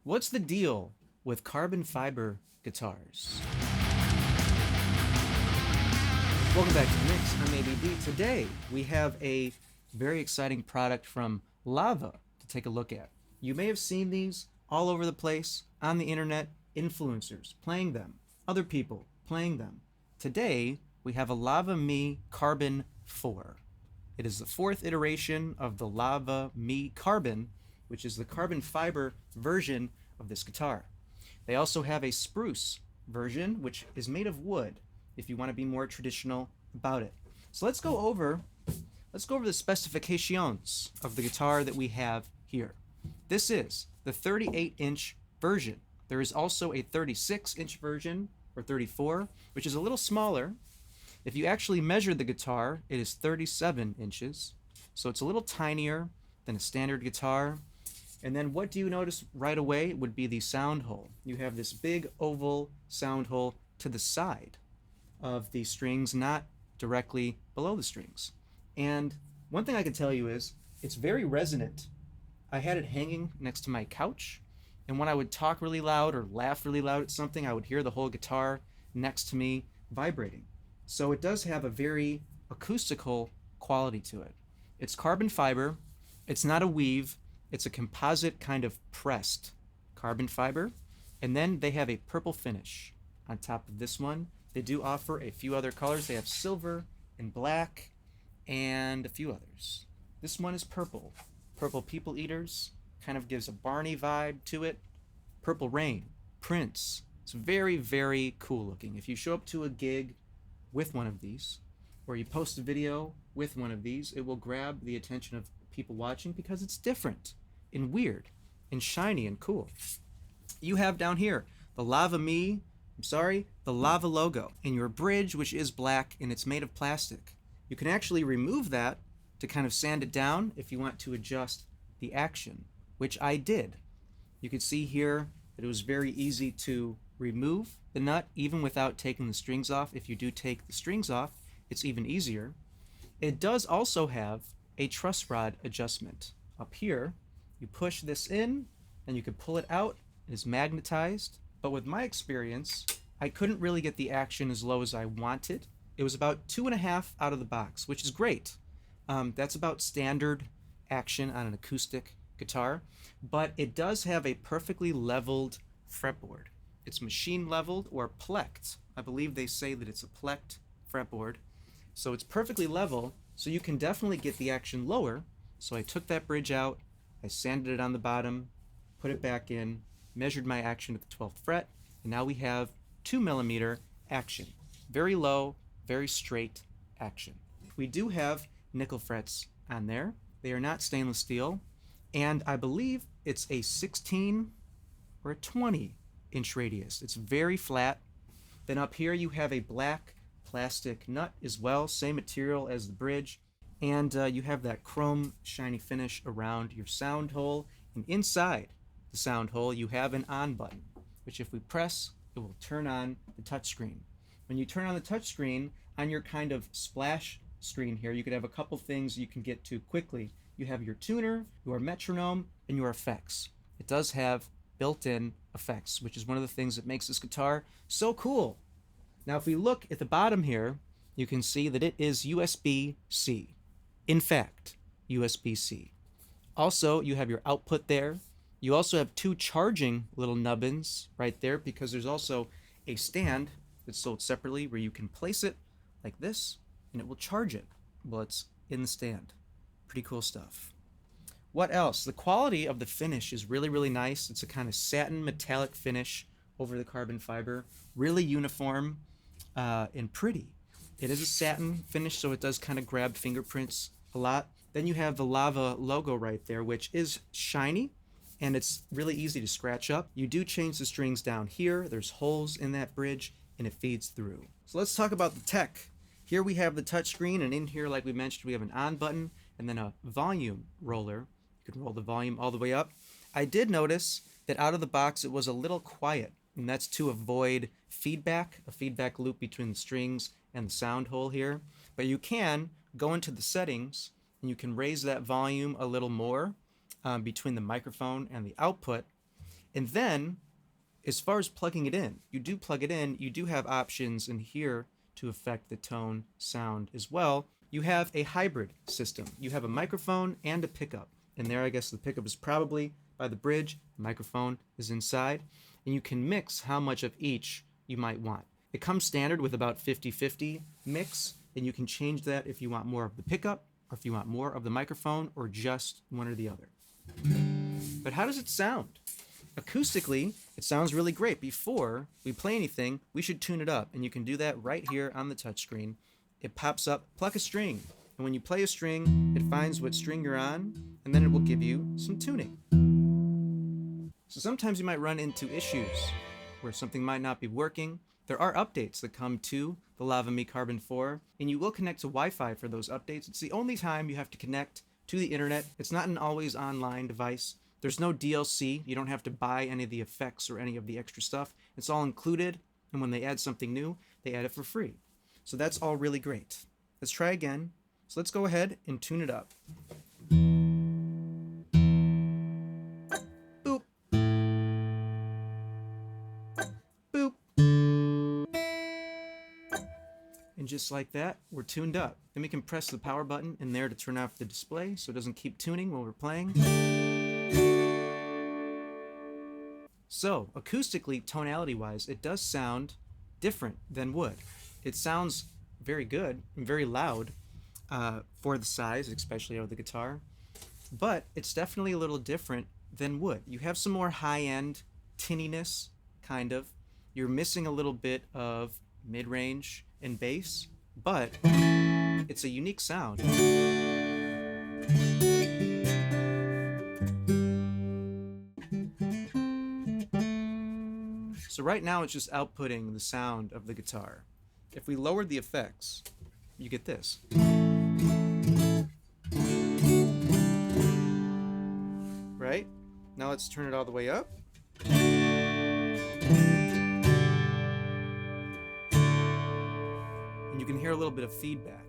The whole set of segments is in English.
What's the deal with carbon fiber guitars? Welcome back to the Mix. I'm ABD. Today we have a very exciting product from Lava to take a look at. You may have seen these all over the place on the internet, influencers playing them, other people playing them. Today we have a Lava Me Carbon 4. It is the fourth iteration of the Lava Me Carbon, which is the carbon fiber version of this guitar. They also have a spruce version, which is made of wood, if you want to be more traditional about it. So let's go over the specifications of the guitar that we have here. This is the 38-inch version. There is also a 36-inch version, or 34, which is a little smaller. If you actually measure the guitar, it is 37 inches. So it's a little tinier than a standard guitar. And then what do you notice right away would be the sound hole. You have this big oval sound hole to the side of the strings, not directly below the strings. And one thing I can tell you is it's very resonant. I had it hanging next to my couch, and when I would talk really loud or laugh really loud at something, I would hear the whole guitar next to me vibrating. So it does have a very acoustical quality to it. It's carbon fiber. It's not a weave. It's a composite kind of pressed carbon fiber. And then they have a purple finish on top of this one. They do offer a few other colors. They have silver and black and a few others. This one is purple. Purple People Eaters kind of gives a Barney vibe to it. Purple Rain, Prince. It's very, very cool looking. If you show up to a gig with one of these, or you post a video with one of these, it will grab the attention of people watching because it's different and weird and shiny and cool. You have down here the the Lava logo, and your bridge, which is black and it's made of plastic. You can actually remove that to kind of sand it down if you want to adjust the action, which I did. You can see here that it was very easy to remove the nut even without taking the strings off. If you do take the strings off, it's even easier. It does also have a truss rod adjustment. Up here, you push this in and you can pull it out. It is magnetized. But with my experience, I couldn't really get the action as low as I wanted. It was about 2.5 out of the box, which is great. That's about standard action on an acoustic guitar. But it does have a perfectly leveled fretboard. It's machine leveled or plecked. I believe they say that it's a plecked fretboard. So it's perfectly level, so you can definitely get the action lower. So I took that bridge out, I sanded it on the bottom, put it back in, measured my action at the 12th fret, and now we have 2mm action. Very low, very straight action. We do have nickel frets on there. They are not stainless steel, and I believe it's a 16 or a 20-inch radius. It's very flat. Then up here you have a black plastic nut as well, same material as the bridge, and you have that chrome shiny finish around your sound hole, and inside the sound hole you have an on button, which if we press, it will turn on the touchscreen. When you turn on the touchscreen, on your kind of splash screen here, you could have a couple things you can get to quickly. You have your tuner, your metronome, and your effects. It does have built-in effects, which is one of the things that makes this guitar so cool. Now if we look at the bottom here, you can see that it is USB-C. In fact, USB-C. Also, you have your output there. You also have two charging little nubbins right there because there's also a stand that's sold separately where you can place it like this and it will charge it while it's in the stand. Pretty cool stuff. What else? The quality of the finish is really, really nice. It's a kind of satin metallic finish over the carbon fiber. Really uniform and pretty. It is a satin finish, so it does kind of grab fingerprints a lot. Then you have the Lava logo right there, which is shiny, and it's really easy to scratch up. You do change the strings down here. There's holes in that bridge, and it feeds through. So let's talk about the tech. Here we have the touchscreen, and in here, like we mentioned, we have an on button and then a volume roller. You can roll the volume all the way up. I did notice that out of the box, it was a little quiet, and that's to avoid feedback, a feedback loop between the strings and the sound hole here. But you can go into the settings, and you can raise that volume a little more between the microphone and the output, And then, as far as plugging it in, you do plug it in, you do have options in here to affect the tone sound as well. You have a hybrid system. You have a microphone and a pickup. And there, I guess the pickup is probably by the bridge, the microphone is inside, and you can mix how much of each you might want. It comes standard with about 50-50 mix, and you can change that if you want more of the pickup, or if you want more of the microphone, or just one or the other. But how does it sound? Acoustically, it sounds really great. Before we play anything, we should tune it up, and you can do that right here on the touchscreen. It pops up, pluck a string, and when you play a string, it finds what string you're on, and then it will give you some tuning. So sometimes you might run into issues where something might not be working. There are updates that come to the LavaMe Carbon 4, and you will connect to Wi-Fi for those updates. It's the only time you have to connect to the internet. It's not an always online device. There's no DLC. You don't have to buy any of the effects or any of the extra stuff. It's all included, and when they add something new, they add it for free. So that's all really great. Let's try again. So let's go ahead and tune it up. Boop. Boop. And just like that, we're tuned up. Then we can press the power button in there to turn off the display so it doesn't keep tuning while we're playing. So, acoustically, tonality-wise, it does sound different than wood. It sounds very good and very loud for the size, especially of the guitar, but it's definitely a little different than wood. You have some more high-end tinniness, kind of. You're missing a little bit of mid-range and bass, but it's a unique sound. So right now it's just outputting the sound of the guitar. If we lower the effects, you get this. Right? Now let's turn it all the way up. And you can hear a little bit of feedback.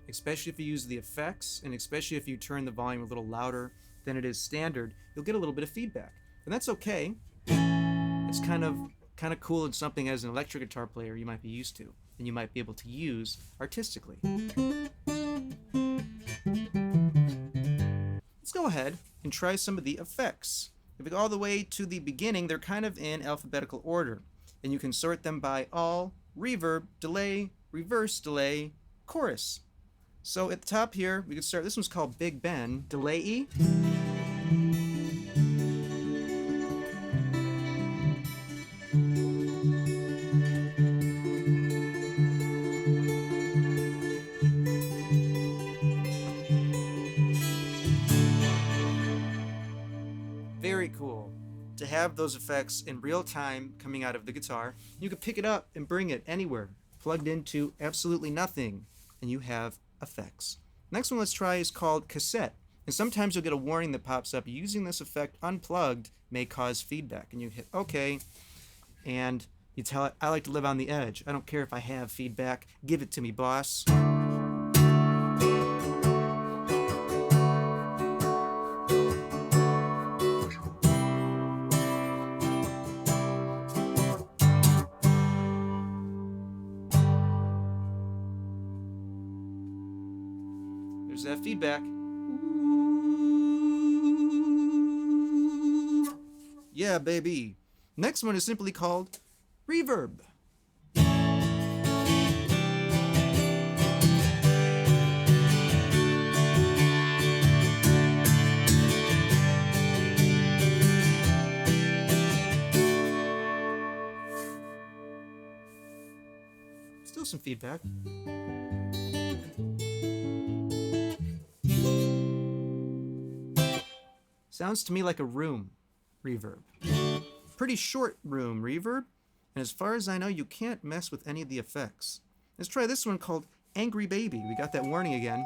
Especially if you use the effects, and especially if you turn the volume a little louder than it is standard, you'll get a little bit of feedback. And that's okay. It's kind of cool and something as an electric guitar player you might be used to, and you might be able to use artistically. Let's go ahead and try some of the effects. If we go all the way to the beginning, they're kind of in alphabetical order, and you can sort them by all, reverb, delay, reverse delay, chorus. So at the top here, we can start, this one's called Big Ben, delay E. Very cool to have those effects in real time coming out of the guitar. You can pick it up and bring it anywhere, plugged into absolutely nothing, and you have effects. Next one let's try is called cassette. And sometimes you'll get a warning that pops up, using this effect unplugged may cause feedback. And you hit OK, and you tell it, I like to live on the edge. I don't care if I have feedback. Give it to me, boss. There's that feedback. Yeah, baby. Next one is simply called reverb. Still some feedback. Sounds to me like a room reverb. Pretty short room reverb, and as far as I know, you can't mess with any of the effects. Let's try this one called Angry Baby. We got that warning again.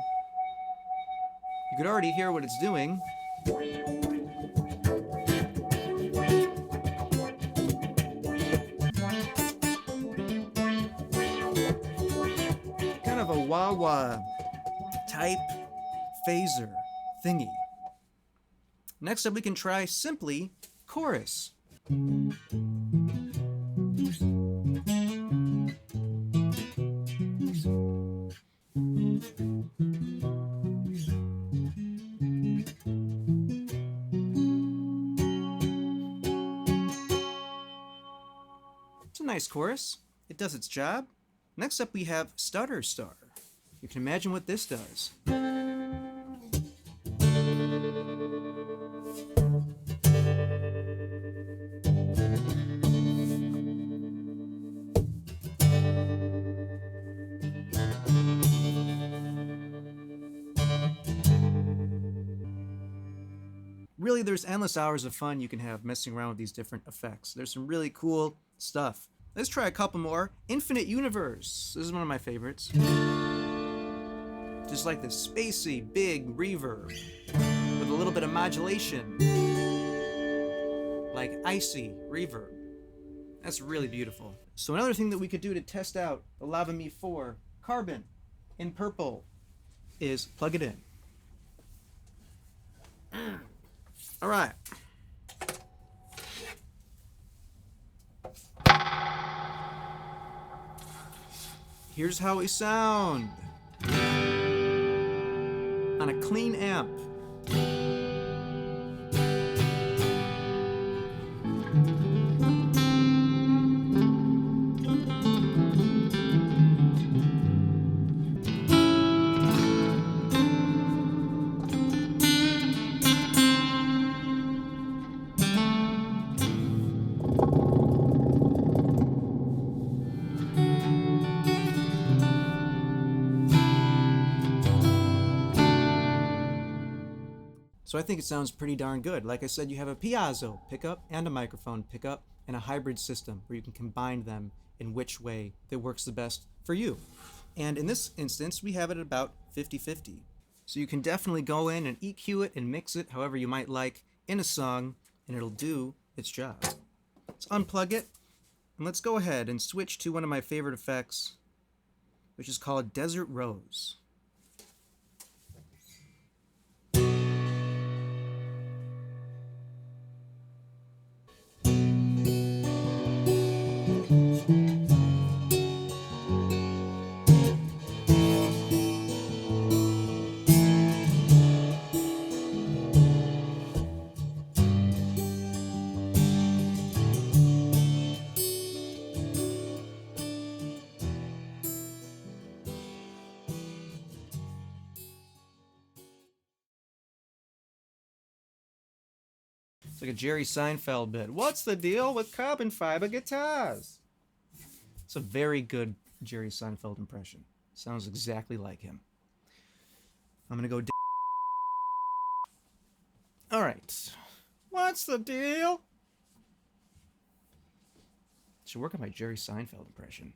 You could already hear what it's doing. Kind of a wah-wah type phaser thingy. Next up, we can try simply chorus. It's a nice chorus. It does its job. Next up, we have Stutter Star. You can imagine what this does. Really, there's endless hours of fun you can have messing around with these different effects. There's some really cool stuff. Let's try a couple more. Infinite Universe. This is one of my favorites. Just like this spacey, big reverb with a little bit of modulation. Like icy reverb. That's really beautiful. So another thing that we could do to test out the Lava Me 4 Carbon in purple is plug it in. All right. Here's how we sound on a clean amp. So I think it sounds pretty darn good. Like I said, you have a piezo pickup and a microphone pickup and a hybrid system where you can combine them in which way that works the best for you. And in this instance, we have it at about 50-50. So you can definitely go in and EQ it and mix it however you might like in a song, and it'll do its job. Let's unplug it, and let's go ahead and switch to one of my favorite effects, which is called Desert Rose. It's like a Jerry Seinfeld bit. What's the deal with carbon fiber guitars? It's a very good Jerry Seinfeld impression. Sounds exactly like him. I'm gonna go. All right. What's the deal? Should work on my Jerry Seinfeld impression.